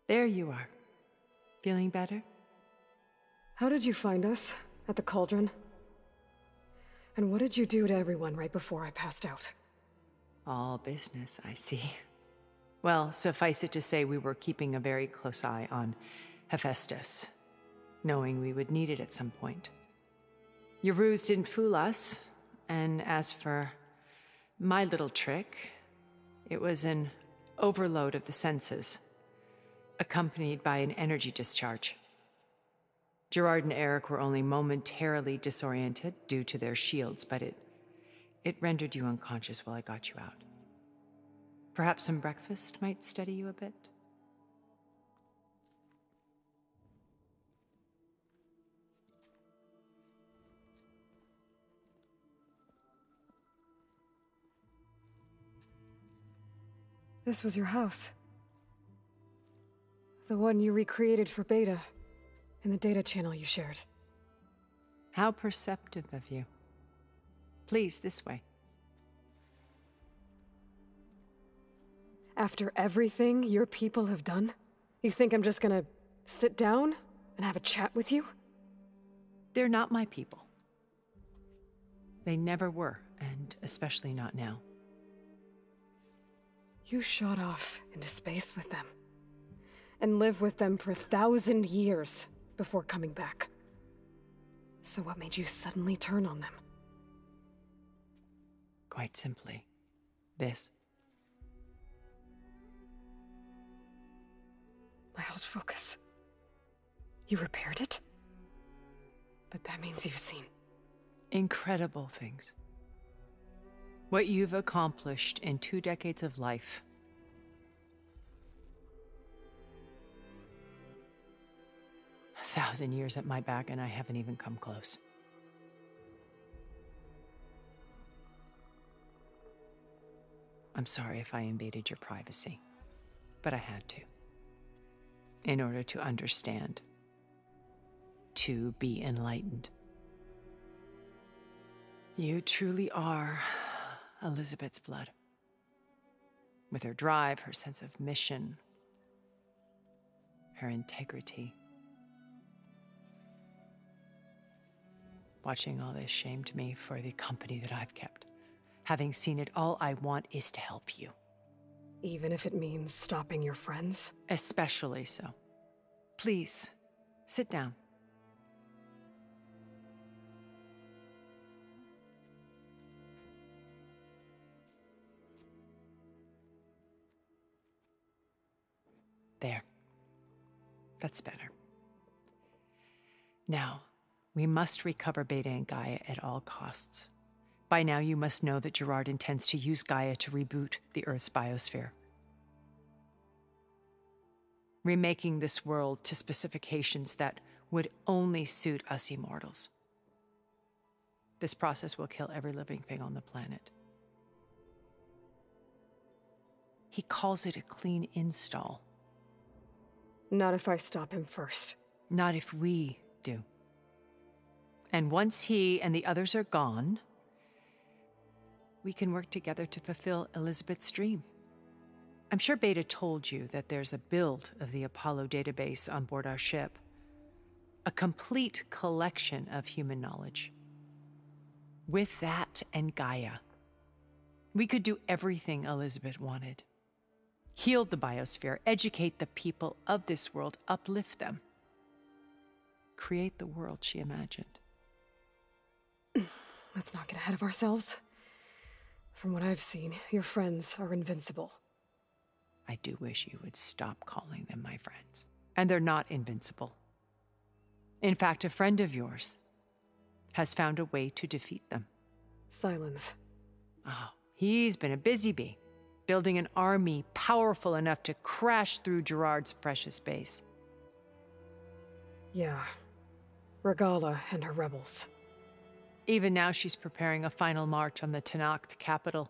There you are. Feeling better? How did you find us? At the cauldron? And what did you do to everyone right before I passed out? All business, I see. Well, suffice it to say we were keeping a very close eye on Hephaestus, knowing we would need it at some point. Your ruse didn't fool us, and as for my little trick, it was an overload of the senses, accompanied by an energy discharge. Gerard and Eric were only momentarily disoriented due to their shields, but it rendered you unconscious while I got you out. Perhaps some breakfast might steady you a bit? This was your house. The one you recreated for Beta, in the data channel you shared. How perceptive of you. Please, this way. After everything your people have done, you think I'm just gonna sit down and have a chat with you? They're not my people. They never were, and especially not now. You shot off into space with them, and lived with them for 1,000 years before coming back. So what made you suddenly turn on them? Quite simply, this. My old focus. You repaired it? But that means you've seen incredible things. What you've accomplished in 2 decades of life. A 1,000 years at my back, and I haven't even come close. I'm sorry if I invaded your privacy, but I had to. In order to understand. To be enlightened. You truly are Elizabeth's blood. With her drive, her sense of mission, her integrity. Watching all this shamed me for the company that I've kept. Having seen it, all I want is to help you. Even if it means stopping your friends? Especially so. Please, sit down. There. That's better. Now, we must recover Beta and Gaia at all costs. By now, you must know that Gerard intends to use Gaia to reboot the Earth's biosphere. Remaking this world to specifications that would only suit us immortals. This process will kill every living thing on the planet. He calls it a clean install. Not if I stop him first. Not if we do. And once he and the others are gone, we can work together to fulfill Elizabeth's dream. I'm sure Beta told you that there's a build of the Apollo database on board our ship. A complete collection of human knowledge. With that and Gaia, we could do everything Elizabeth wanted. Heal the biosphere, educate the people of this world, uplift them. Create the world she imagined. Let's not get ahead of ourselves. From what I've seen, your friends are invincible. I do wish you would stop calling them my friends. And they're not invincible. In fact, a friend of yours has found a way to defeat them. Silence. Oh, he's been a busy bee, building an army powerful enough to crash through Gerard's precious base. Yeah. Regala and her rebels. Even now she's preparing a final march on the Tenakth capital.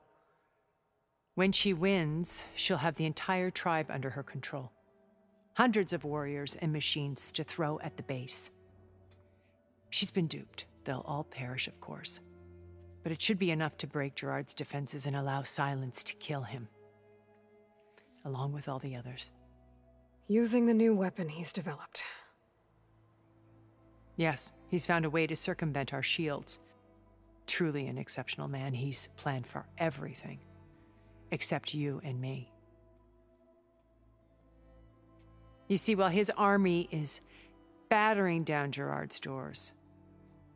When she wins, she'll have the entire tribe under her control. Hundreds of warriors and machines to throw at the base. She's been duped. They'll all perish, of course. But it should be enough to break Gerard's defenses and allow Silence to kill him. Along with all the others. Using the new weapon he's developed. Yes, he's found a way to circumvent our shields. Truly an exceptional man. He's planned for everything. Except you and me. You see, while his army is battering down Gerard's doors,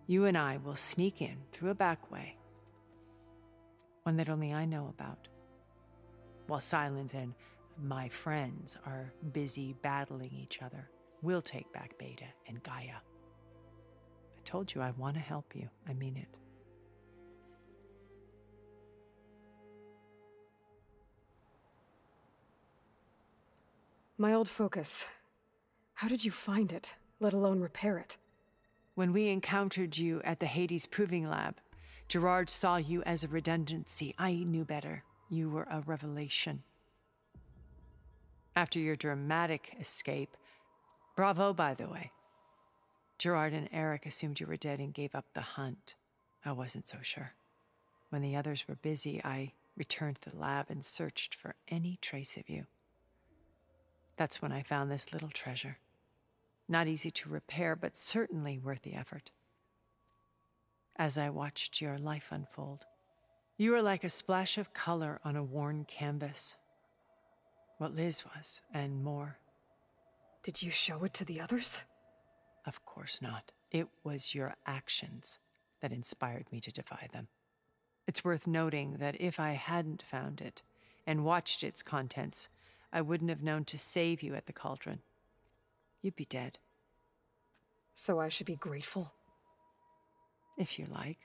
you and I will sneak in through a back way. One that only I know about. While Silence and my friends are busy battling each other, we'll take back Beta and Gaia. I told you I want to help you. I mean it. My old focus. How did you find it, let alone repair it? When we encountered you at the Hades Proving Lab, Gerard saw you as a redundancy. I knew better. You were a revelation. After your dramatic escape, bravo, by the way. Gerard and Eric assumed you were dead and gave up the hunt. I wasn't so sure. When the others were busy, I returned to the lab and searched for any trace of you. That's when I found this little treasure. Not easy to repair, but certainly worth the effort. As I watched your life unfold, you were like a splash of color on a worn canvas. What Liz was, and more. Did you show it to the others? Of course not. It was your actions that inspired me to defy them. It's worth noting that if I hadn't found it and watched its contents, I wouldn't have known to save you at the cauldron. You'd be dead. So I should be grateful? If you like.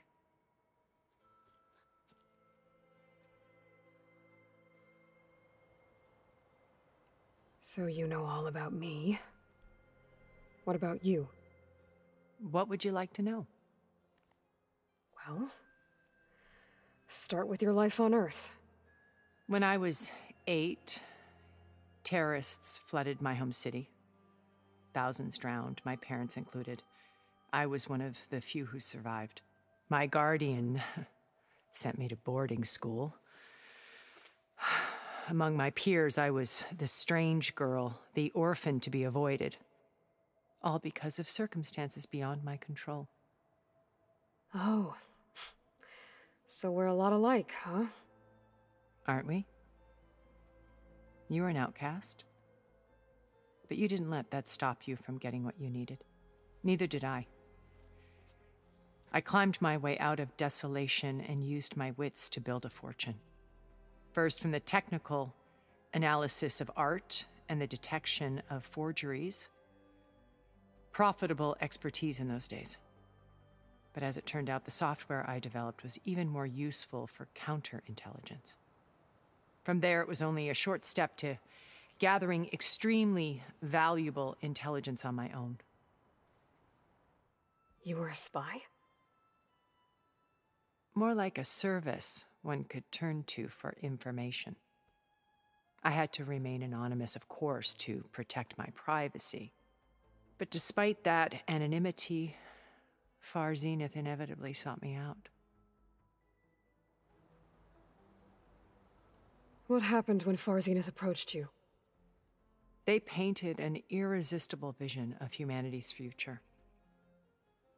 So you know all about me. What about you? What would you like to know? Well, start with your life on Earth. When I was 8, terrorists flooded my home city. Thousands drowned, my parents included. I was one of the few who survived. My guardian sent me to boarding school. Among my peers, I was the strange girl, the orphan to be avoided. All because of circumstances beyond my control. Oh. So we're a lot alike, huh? Aren't we? You were an outcast. But you didn't let that stop you from getting what you needed. Neither did I. I climbed my way out of desolation and used my wits to build a fortune. First, from the technical analysis of art and the detection of forgeries. Profitable expertise in those days. But as it turned out, the software I developed was even more useful for counterintelligence. From there, it was only a short step to gathering extremely valuable intelligence on my own. You were a spy? More like a service one could turn to for information. I had to remain anonymous, of course, to protect my privacy. But despite that anonymity, Far Zenith inevitably sought me out. What happened when Far Zenith approached you? They painted an irresistible vision of humanity's future.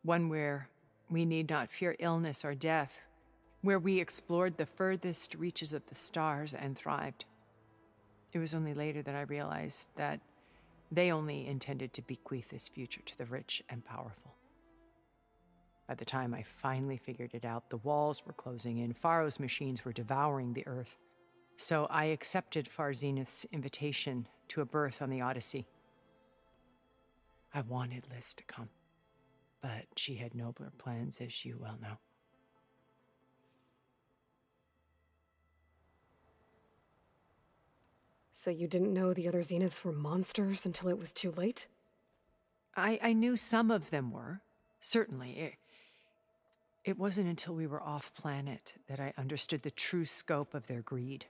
One where we need not fear illness or death, where we explored the furthest reaches of the stars and thrived. It was only later that I realized that they only intended to bequeath this future to the rich and powerful. By the time I finally figured it out, the walls were closing in, Pharaoh's machines were devouring the earth. So I accepted Far Zenith's invitation to a berth on the Odyssey. I wanted Liz to come, but she had nobler plans, as you well know. So you didn't know the other Zeniths were monsters until it was too late? I knew some of them were, certainly. It wasn't until we were off-planet that I understood the true scope of their greed.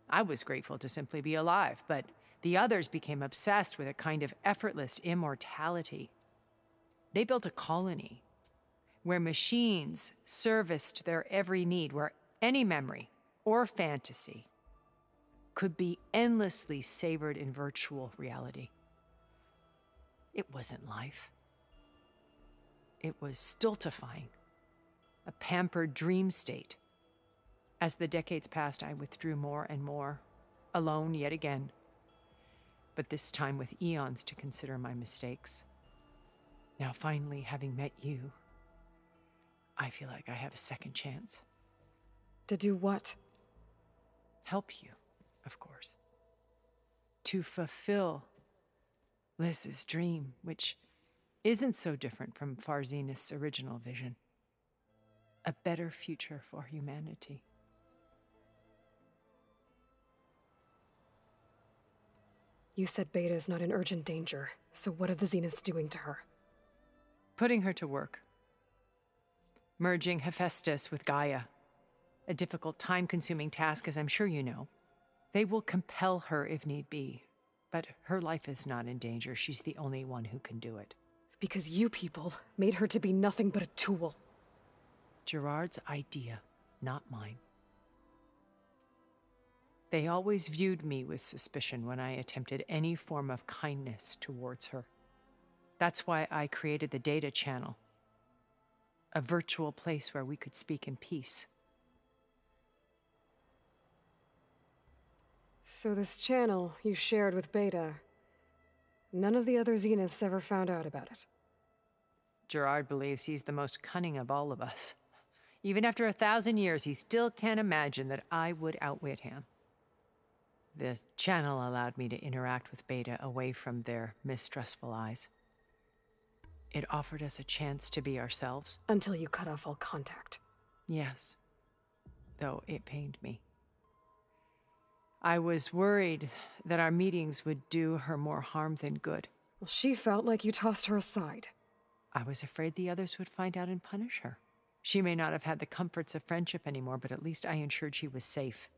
I was grateful to simply be alive, but the others became obsessed with a kind of effortless immortality. They built a colony where machines serviced their every need, where any memory or fantasy could be endlessly savored in virtual reality. It wasn't life. It was stultifying, a pampered dream state. As the decades passed, I withdrew more and more, alone yet again, but this time with eons to consider my mistakes. Now, finally, having met you, I feel like I have a second chance. To do what? Help you, of course. To fulfill Liz's dream, which isn't so different from Farzenith's original vision. A better future for humanity. You said Beta is not in urgent danger, so what are the Zeniths doing to her? Putting her to work. Merging Hephaestus with Gaia. A difficult, time-consuming task, as I'm sure you know. They will compel her if need be, but her life is not in danger. She's the only one who can do it. Because you people made her to be nothing but a tool. Gerard's idea, not mine. They always viewed me with suspicion when I attempted any form of kindness towards her. That's why I created the data channel. A virtual place where we could speak in peace. So this channel you shared with Beta, none of the other Zeniths ever found out about it? Gerard believes he's the most cunning of all of us. Even after 1,000 years, he still can't imagine that I would outwit him. The channel allowed me to interact with Beta away from their mistrustful eyes. It offered us a chance to be ourselves. Until you cut off all contact. Yes, though it pained me. I was worried that our meetings would do her more harm than good. Well, she felt like you tossed her aside. I was afraid the others would find out and punish her. She may not have had the comforts of friendship anymore, but at least I ensured she was safe.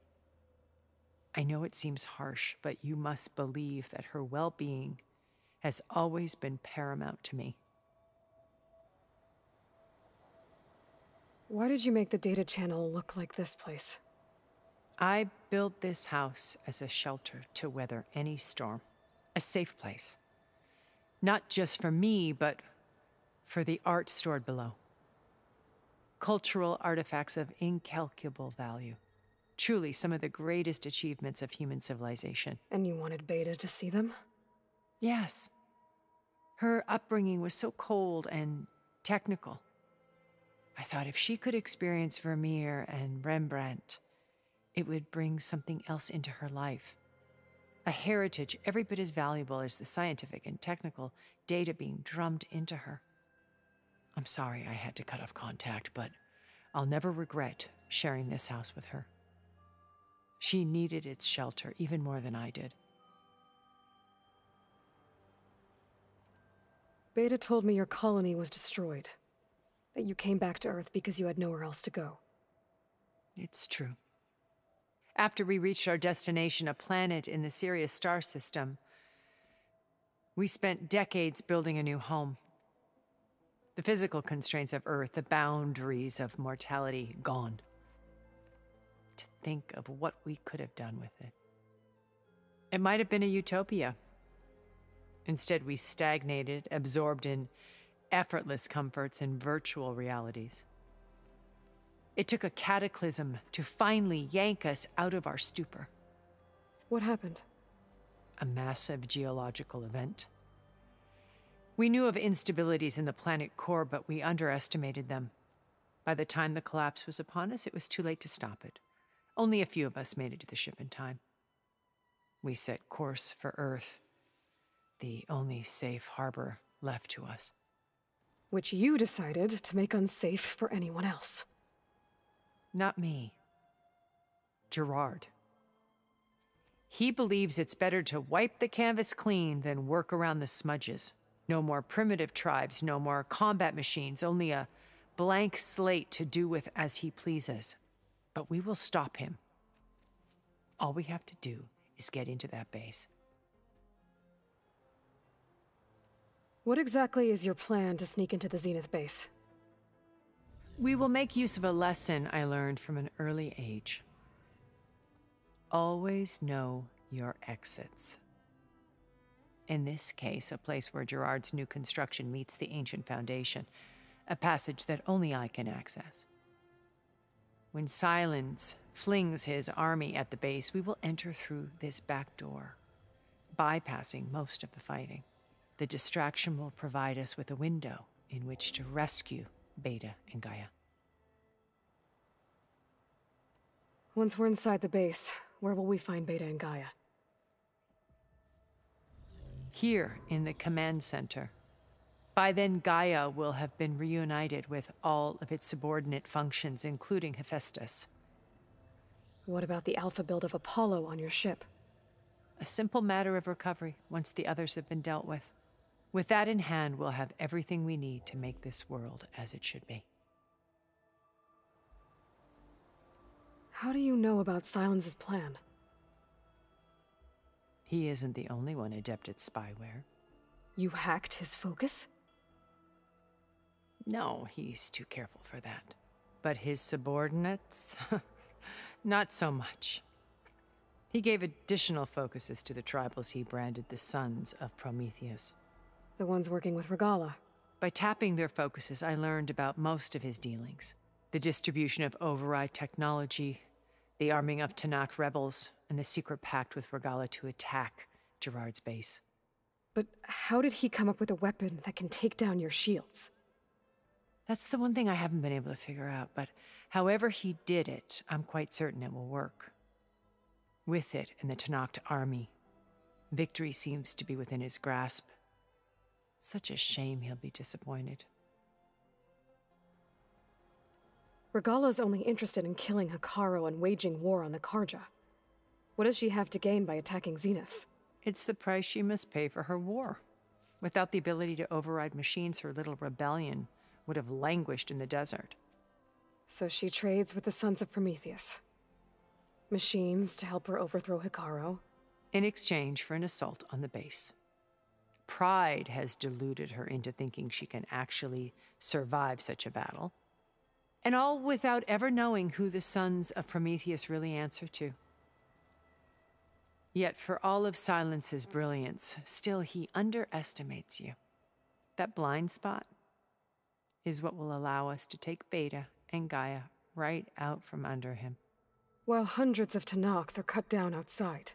I know it seems harsh, but you must believe that her well-being has always been paramount to me. Why did you make the data channel look like this place? I built this house as a shelter to weather any storm. A safe place. Not just for me, but for the art stored below. Cultural artifacts of incalculable value. Truly some of the greatest achievements of human civilization. And you wanted Beta to see them? Yes. Her upbringing was so cold and technical. I thought if she could experience Vermeer and Rembrandt, it would bring something else into her life. A heritage every bit as valuable as the scientific and technical data being drummed into her. I'm sorry I had to cut off contact, but I'll never regret sharing this house with her. She needed its shelter even more than I did. Beta told me your colony was destroyed. That you came back to Earth because you had nowhere else to go. It's true. After we reached our destination, a planet in the Sirius star system, we spent decades building a new home. The physical constraints of Earth, the boundaries of mortality, gone. To think of what we could have done with it. It might have been a utopia. Instead, we stagnated, absorbed in effortless comforts and virtual realities. It took a cataclysm to finally yank us out of our stupor. What happened? A massive geological event. We knew of instabilities in the planet core, but we underestimated them. By the time the collapse was upon us, it was too late to stop it. Only a few of us made it to the ship in time. We set course for Earth, the only safe harbor left to us. Which you decided to make unsafe for anyone else. Not me. Gerard. He believes it's better to wipe the canvas clean than work around the smudges. No more primitive tribes, no more combat machines, only a blank slate to do with as he pleases. But we will stop him. All we have to do is get into that base. What exactly is your plan to sneak into the Zenith base? We will make use of a lesson I learned from an early age. always know your exits. In this case, a place where Gerard's new construction meets the ancient foundation, a passage that only I can access. When Silence flings his army at the base, we will enter through this back door, bypassing most of the fighting. The distraction will provide us with a window in which to rescue Beta and Gaia. Once we're inside the base, where will we find Beta and Gaia? Here in the command center. By then, Gaia will have been reunited with all of its subordinate functions, including Hephaestus. What about the alpha build of Apollo on your ship? A simple matter of recovery once the others have been dealt with. With that in hand, we'll have everything we need to make this world as it should be. How do you know about Silence's plan? He isn't the only one adept at spyware. You hacked his focus? No, he's too careful for that. But his subordinates? Not so much. He gave additional focuses to the tribals he branded the Sons of Prometheus. The ones working with Regalla. By tapping their focuses, I learned about most of his dealings. The distribution of override technology, the arming of Tanakh rebels, and the secret pact with Regalla to attack Gerard's base. But how did he come up with a weapon that can take down your shields? That's the one thing I haven't been able to figure out, but however he did it, I'm quite certain it will work. With it and the Tanakh army, victory seems to be within his grasp. Such a shame he'll be disappointed. Regalla's only interested in killing Hekarro and waging war on the Karja. What does she have to gain by attacking Zeniths? It's the price she must pay for her war. Without the ability to override machines, her little rebellion would have languished in the desert. So she trades with the Sons of Prometheus. Machines to help her overthrow Hekarro. In exchange for an assault on the base. Pride has deluded her into thinking she can actually survive such a battle. And all without ever knowing who the Sons of Prometheus really answer to. Yet for all of Silence's brilliance, still he underestimates you. That blind spot is what will allow us to take Beta and Gaia right out from under him. While hundreds of Tanakh are cut down outside.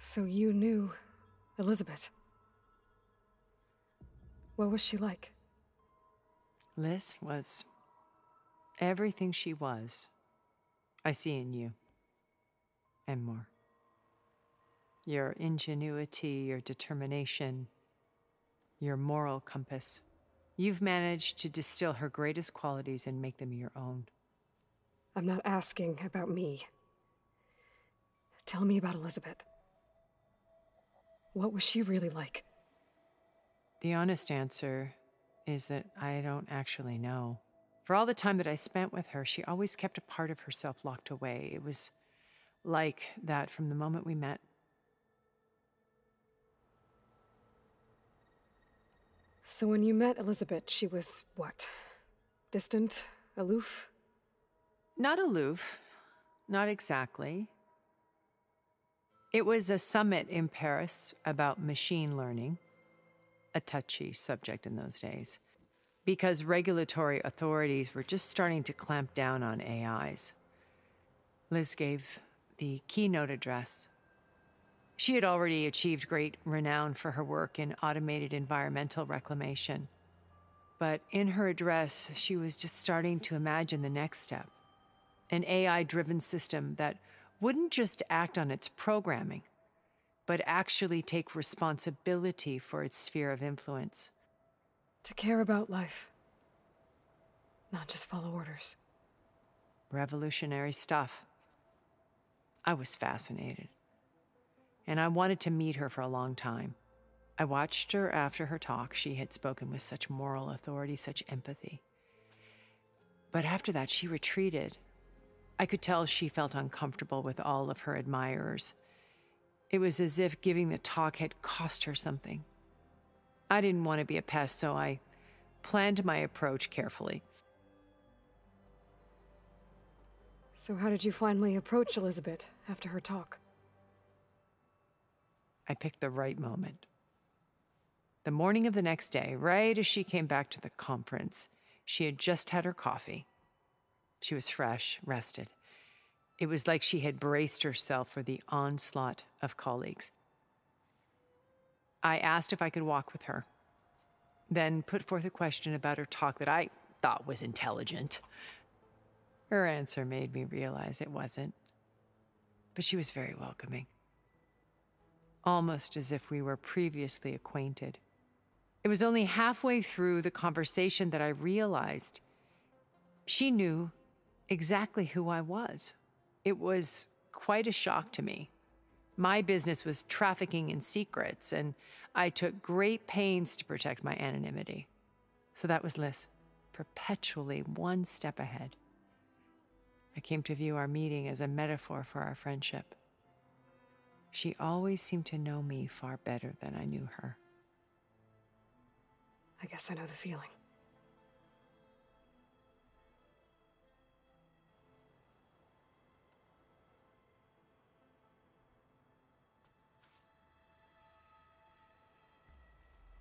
So you knew Elizabeth. What was she like? Liz was everything she was. I see in you. And more. Your ingenuity, your determination, your moral compass. You've managed to distill her greatest qualities and make them your own. I'm not asking about me. Tell me about Elizabeth. What was she really like? The honest answer is that I don't actually know. For all the time that I spent with her, she always kept a part of herself locked away. It was like that from the moment we met. So when you met Elizabeth, she was what? Distant? Aloof? Not aloof. Not exactly. It was a summit in Paris about machine learning, a touchy subject in those days, because regulatory authorities were just starting to clamp down on AIs. Liz gave the keynote address. She had already achieved great renown for her work in automated environmental reclamation. But in her address, she was just starting to imagine the next step, an AI-driven system that wouldn't just act on its programming, but actually take responsibility for its sphere of influence. To care about life, not just follow orders. Revolutionary stuff. I was fascinated, and I wanted to meet her for a long time. I watched her after her talk. She had spoken with such moral authority, such empathy. But after that, she retreated. I could tell she felt uncomfortable with all of her admirers. It was as if giving the talk had cost her something. I didn't want to be a pest, so I planned my approach carefully. So how did you finally approach Elizabeth after her talk? I picked the right moment. The morning of the next day, right as she came back to the conference, she had just had her coffee. She was fresh, rested. It was like she had braced herself for the onslaught of colleagues. I asked if I could walk with her, then put forth a question about her talk that I thought was intelligent. Her answer made me realize it wasn't, but she was very welcoming. Almost as if we were previously acquainted. It was only halfway through the conversation that I realized she knew exactly who I was. It was quite a shock to me. My business was trafficking in secrets, and I took great pains to protect my anonymity. So that was Liz, perpetually one step ahead. I came to view our meeting as a metaphor for our friendship. She always seemed to know me far better than I knew her. I guess I know the feeling.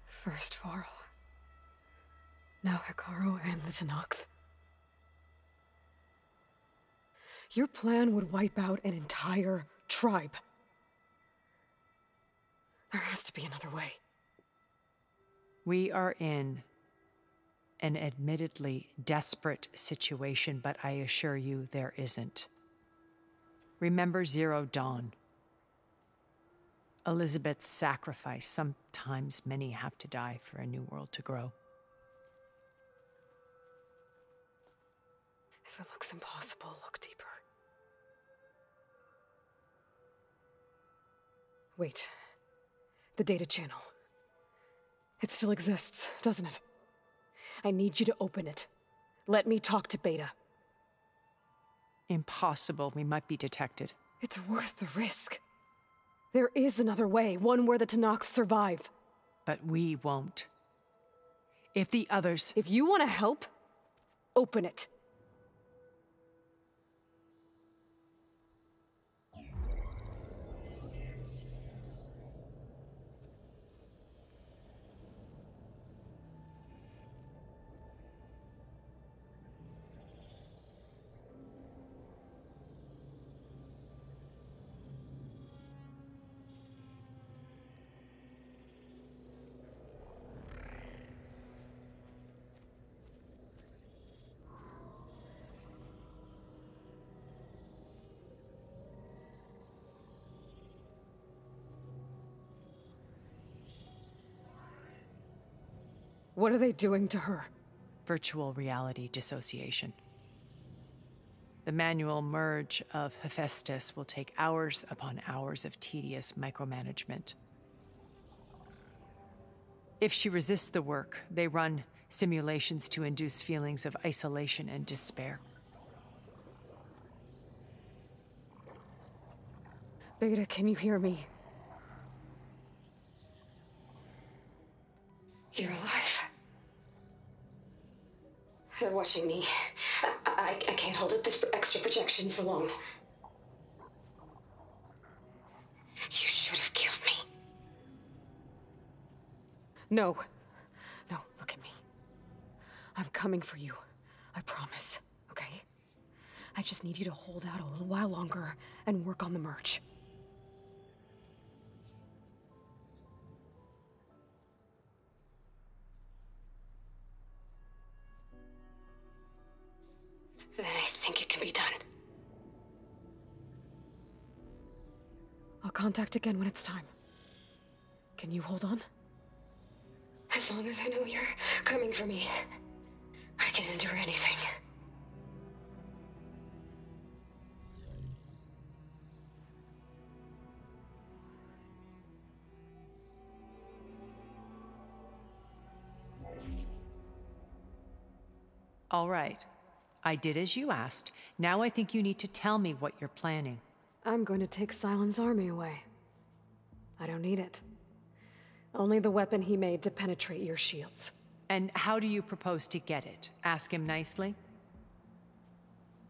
First Varl. Now Hikaru and the Tenakth. Your plan would wipe out an entire tribe. There has to be another way. We are in an admittedly desperate situation, but I assure you there isn't. Remember Zero Dawn. Elizabeth's sacrifice. Sometimes many have to die for a new world to grow. If it looks impossible, look deeper. Wait. The data channel. It still exists, doesn't it? I need you to open it. Let me talk to Beta. Impossible. We might be detected. It's worth the risk. There is another way, one where the Tenakth survive. But we won't. If the others... If you want to help, open it. What are they doing to her? Virtual reality dissociation. The manual merge of Hephaestus will take hours upon hours of tedious micromanagement. If she resists the work, they run simulations to induce feelings of isolation and despair. Beta, can you hear me? You're alive. They're watching me. I can't hold up this extra projection for long. You should have killed me. No. No, look at me. I'm coming for you. I promise, okay? I just need you to hold out a little while longer and work on the merge. Then I think it can be done. I'll contact again when it's time. Can you hold on? As long as I know you're coming for me, I can endure anything. All right. I did as you asked. Now I think you need to tell me what you're planning. I'm going to take Sylens' army away. I don't need it. Only the weapon he made to penetrate your shields. And how do you propose to get it? Ask him nicely?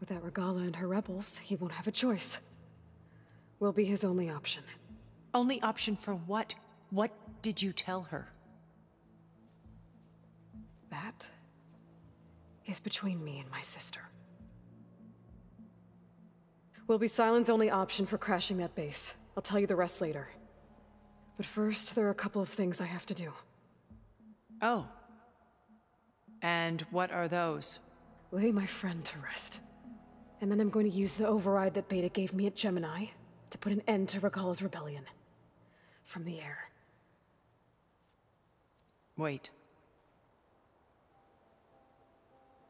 Without Regala and her rebels, he won't have a choice. We'll be his only option. Only option for what? What did you tell her? That is between me and my sister. Will be Sylens' only option for crashing that base. I'll tell you the rest later. But first, there are a couple of things I have to do. Oh. And what are those? Lay my friend to rest. And then I'm going to use the override that Beta gave me at Gemini to put an end to Regala's rebellion. From the air. Wait.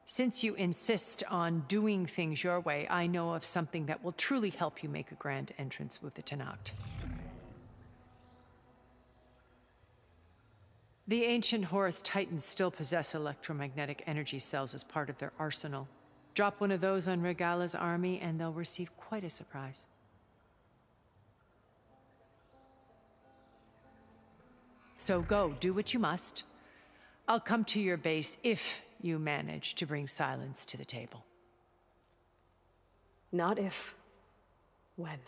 Since you insist on doing things your way, I know of something that will truly help you make a grand entrance with the Tenakth. The ancient Horus Titans still possess electromagnetic energy cells as part of their arsenal. Drop one of those on Regala's army and they'll receive quite a surprise. So go, do what you must. I'll come to your base if you manage to bring Sylens to the table. Not if. When.